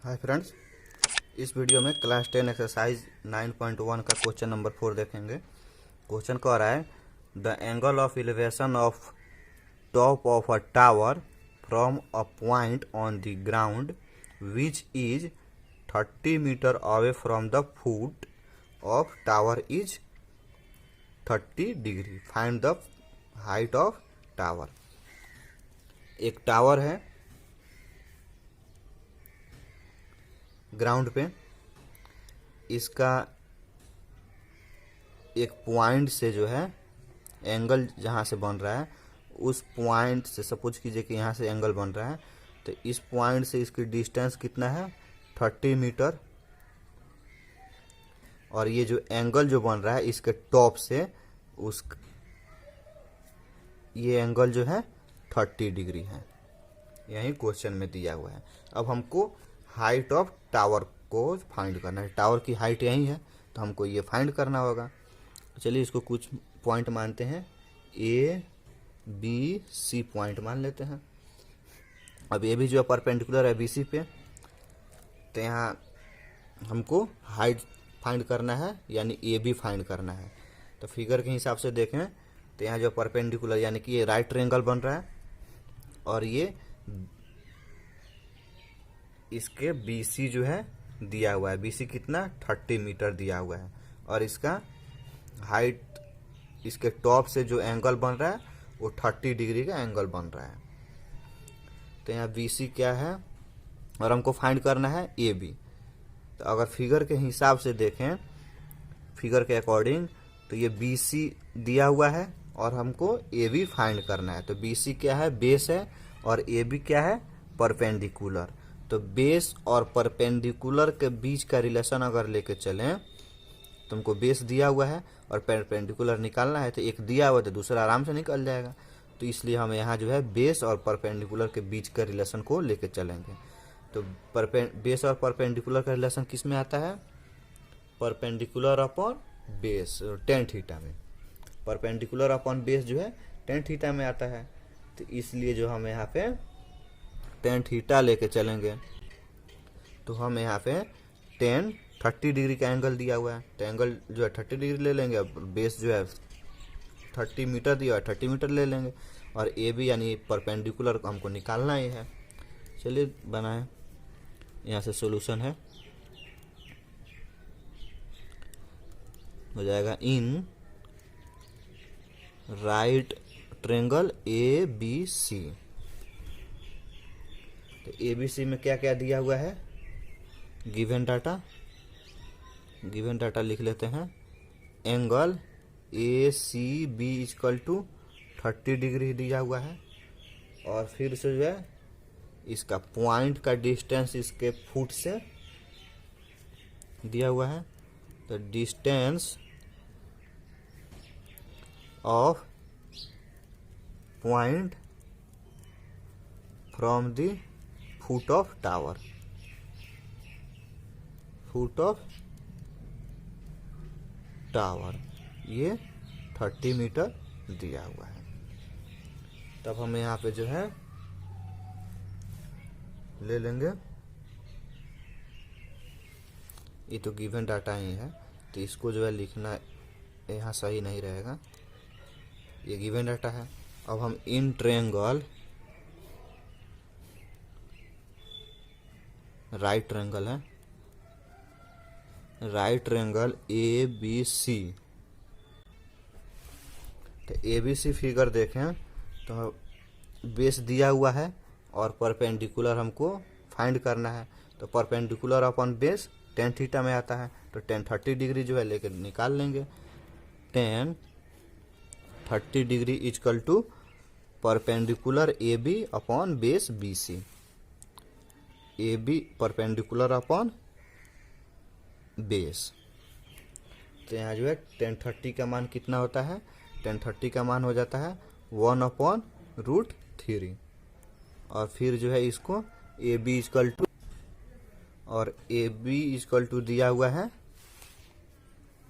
Hi friends, इस video में class 10 exercise 9.1 का क्वेश्चन नंबर 4 देखेंगे। क्वेश्चन कह रहा है the angle of elevation of top of a tower from a point on the ground which is 30 metre away from the foot of tower is 30 degree. Find the height of tower. एक tower है ground पे, इसका एक point से जो है angle जहाँ से बन रहा है उस पॉइंट से, सपोज कीजिए कि यहाँ से एंगल बन रहा है तो इस पॉइंट से इसकी डिस्टेंस कितना है 30 मीटर। और ये जो एंगल जो बन रहा है इसके टॉप से उस ये एंगल जो है 30 डिग्री है। यही क्वेश्चन में दिया हुआ है। अब हमको हाइट ऑफ टावर को फाइंड करना है। टावर की हाइट यही है तो हमको ये फाइंड करना होगा। चलिए इसको कुछ पॉइंट मानते हैं, ए बी सी पॉइंट मान लेते हैं। अब ए भी जो है परपेंडिकुलर है बी सी पे, तो यहाँ हमको हाइट फाइंड करना है यानी ए बी फाइंड करना है। तो फिगर के हिसाब से देखें तो यहाँ जो परपेंडिकुलर यानी कि ये राइट ट्रायंगल बन रहा है और ये इसके BC जो है दिया हुआ है। BC कितना 30 मीटर दिया हुआ है और इसका हाइट इसके टॉप से जो एंगल बन रहा है वो 30 डिग्री का एंगल बन रहा है। तो यहाँ BC क्या है और हमको फाइंड करना है AB। तो अगर फिगर के हिसाब से देखें, फिगर के अकॉर्डिंग, तो ये BC दिया हुआ है और हमको AB फाइंड करना है। तो BC क्या है, बेस है, और AB क्या है, परपेंडिकुलर। तो बेस और परपेंडिकुलर के बीच का रिलेशन अगर लेके चलें तो हमको बेस दिया हुआ है और परपेंडिकुलर निकालना है, तो एक दिया हुआ है तो दूसरा आराम से निकल जाएगा। तो इसलिए हम यहाँ जो है बेस और परपेंडिकुलर के बीच का रिलेशन को लेके चलेंगे। तो बेस और परपेंडिकुलर का रिलेशन किस में आता है, perpendicular upon base tan theta में। परपेंडिकुलर अपॉन बेस जो है टेन थीटा में आता है। तो इसलिए जो हम यहाँ पे टेन थीटा लेके चलेंगे तो हम यहाँ पे 30 डिग्री का एंगल दिया हुआ है तो एंगल जो है 30 डिग्री ले लेंगे। अब बेस जो है 30 मीटर दिया है 30 मीटर ले लेंगे और ए बी यानी परपेंडिकुलर हमको निकालना ही है। चलिए बनाएं, यहाँ से सॉल्यूशन है, हो जाएगा इन राइट ट्रायंगल ABC। तो ABC में क्या क्या दिया हुआ है, गिवन डाटा लिख लेते हैं। Angle ACB equal to 30 degree दिया हुआ है और फिर से जो है इसका पॉइंट का डिस्टेंस इसके फुट से दिया हुआ है। तो distance of point from the foot of tower, foot of tower, ये 30 मीटर दिया हुआ है। तब हम यहाँ पे जो है ले लेंगे, ये तो गिवन डाटा ही है तो इसको जो है लिखना यहाँ सही नहीं रहेगा, ये गिवन डाटा है। अब हम इन ट्रायंगल, राइट ट्रायंगल है, राइट ट्रायंगल ABC। तो ABC फिगर देखें तो बेस दिया हुआ है और परपेंडिकुलर हमको फाइंड करना है। तो perpendicular upon base tan theta में आता है तो 30 डिग्री जो है लेके निकाल लेंगे। 30 degree equal to perpendicular AB upon base BC। AB perpendicular upon base. तो यहाँ जो है 1030 का मान कितना होता है, 1030 का मान हो जाता है 1/√3। और फिर जो है इसको AB इक्वल टू, और AB इक्वल टू दिया हुआ है,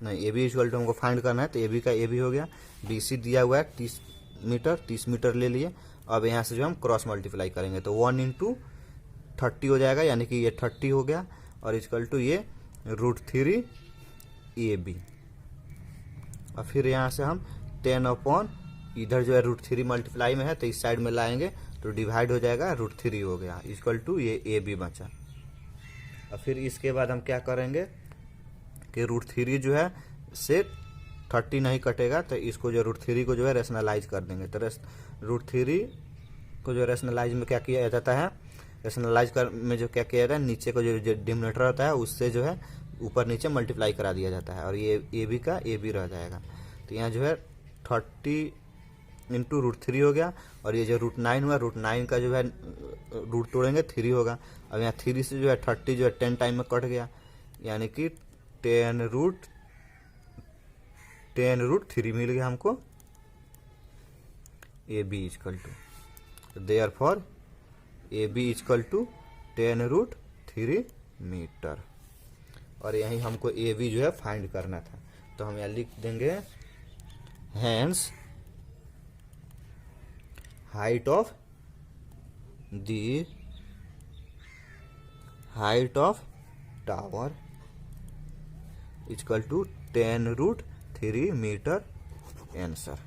नहीं AB इक्वल टू हमको फाइंड करना है तो AB का AB हो गया। BC दिया हुआ है 30 मीटर ले लिए। अब यहाँ से जो हम क्रॉस मल्टीप्लाई करेंगे तो 1 × 30 हो जाएगा, यानी कि ये 30 हो गया, और इक्वल टू ये √3 AB। और फिर यहाँ से हम 10 अपॉन इधर जो है √3 मल्टीप्लाई में है तो इस साइड में लाएंगे तो डिवाइड हो जाएगा, √3 हो गया, इक्वल टू ये AB बचा। और फिर इसके बाद हम क्या करेंगे कि √3 जो है से 30 नहीं कटेगा, तो इसको जो √3 को जो है रेशनलाइज कर देंगे। तो √3 को जो रेशनलाइज में क्या किया जाता है, रेशनलाइज कर में जो क्या किया जाता है, नीचे को जो डिनोमिनेटर होता है उससे जो है ऊपर नीचे मल्टीप्लाई करा दिया जाता है, और ये AB का AB रह जाएगा। तो यहाँ जो है 30 इंटू √3 हो गया, और ये जो √9 हुआ, √9 का जो है रूट तोड़ेंगे 3 होगा। अब यहाँ 3 से जो है 30 जो है 10 टाइम में कट गया, यानी कि 10√3 मिल गया हमको AB equal to, therefore AB equal to 10√3 metre. और यही हमको AB जो है फाइंड करना था, तो हम यहाँ लिख देंगे hence height of tower equal to 10√3 metre answer.